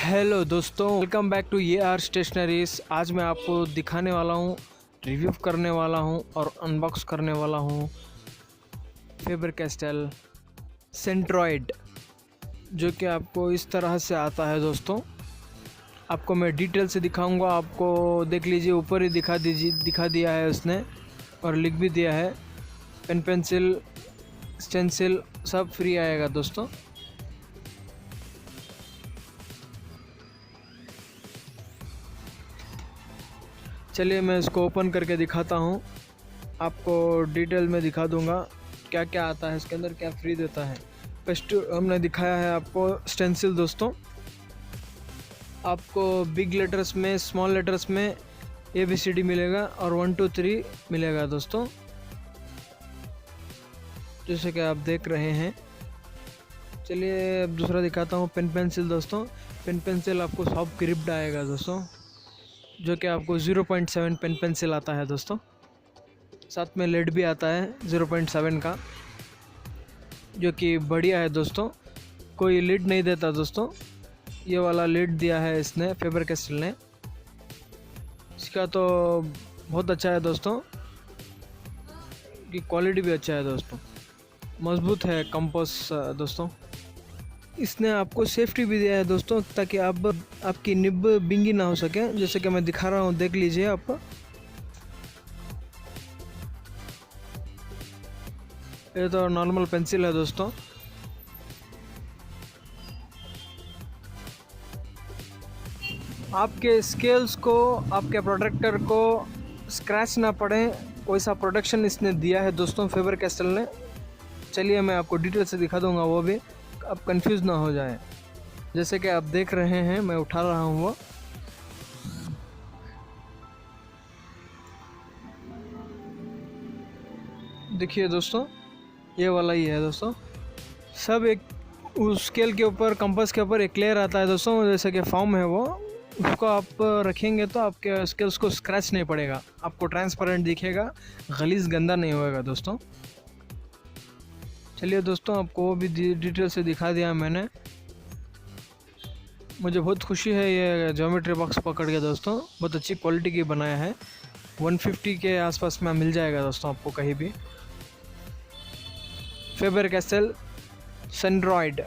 Hello दोस्तों, welcome back to ये are stationeries. आज मैं आपको दिखाने वाला हूँ, रिव्यू करने वाला हूँ और अनबॉक्स करने वाला हूँ फेबर कैस्टल सेंट्रॉइड, जो कि आपको इस तरह से आता है। दोस्तों, आपको मैं डिटेल से दिखाऊंगा। आपको देख लीजिए, ऊपर ही दिखा दिया है उसने और लिख भी दिया है पेन पेंसिल स्टेंसिल सब फ्री आएगा। दोस्तों, चलिए मैं इसको ओपन करके दिखाता हूँ, आपको डिटेल में दिखा दूँगा क्या क्या आता है इसके अंदर, क्या फ्री देता है। फर्स्ट हमने दिखाया है आपको स्टेंसिल। दोस्तों, आपको बिग लेटर्स में, स्मॉल लेटर्स में ABCD मिलेगा और 1 2 3 मिलेगा। दोस्तों, जैसे कि आप देख रहे हैं। चलिए अब दूसरा दिखाता हूँ, पेन पेंसिल। दोस्तों, पेन पेंसिल आपको सॉफ्ट ग्रिप्ड आएगा दोस्तों, जो कि आपको 0.7 पेन पेंसिल आता है। दोस्तों, साथ में लेड भी आता है 0.7 का, जो कि बढ़िया है। दोस्तों, कोई लीड नहीं देता। दोस्तों, ये वाला लीड दिया है इसने, फेबर कैस्टल ने। इसका तो बहुत अच्छा है दोस्तों, कि क्वालिटी भी अच्छा है। दोस्तों, मजबूत है कंपास। दोस्तों, इसने आपको सेफ्टी भी दिया है दोस्तों, ताकि आपकी निब बिंगी ना हो सके। जैसे कि मैं दिखा रहा हूँ, देख लीजिए आप। ये तो नॉर्मल पेंसिल है दोस्तों। आपके स्केल्स को, आपके प्रोटेक्टर को स्क्रैच ना पड़े, वैसा प्रोटेक्शन इसने दिया है दोस्तों, फेबर कैस्टल ने। चलिए मैं आपको डिटेल से दिखा दूंगा, वो भी आप कंफ्यूज ना हो जाए। जैसे कि आप देख रहे हैं, मैं उठा रहा हूँ वो। देखिए दोस्तों, ये वाला ही है दोस्तों। सब एक उस स्केल के ऊपर, कंपास के ऊपर एक लेयर आता है दोस्तों, जैसे कि फॉर्म है वो। उसको आप रखेंगे तो आपके स्केल्स को स्क्रैच नहीं पड़ेगा, आपको ट्रांसपेरेंट दिखेगा, गलीज गंदा नहीं होएगा। दोस्तों, चलिए दोस्तों, आपको वो भी डिटेल से दिखा दिया मैंने। मुझे बहुत खुशी है ये ज्योमेट्री बॉक्स पकड़ के। दोस्तों, बहुत अच्छी क्वालिटी की बनाया है। 150 के आसपास में मिल जाएगा दोस्तों आपको कहीं भी। Faber Castell centroid.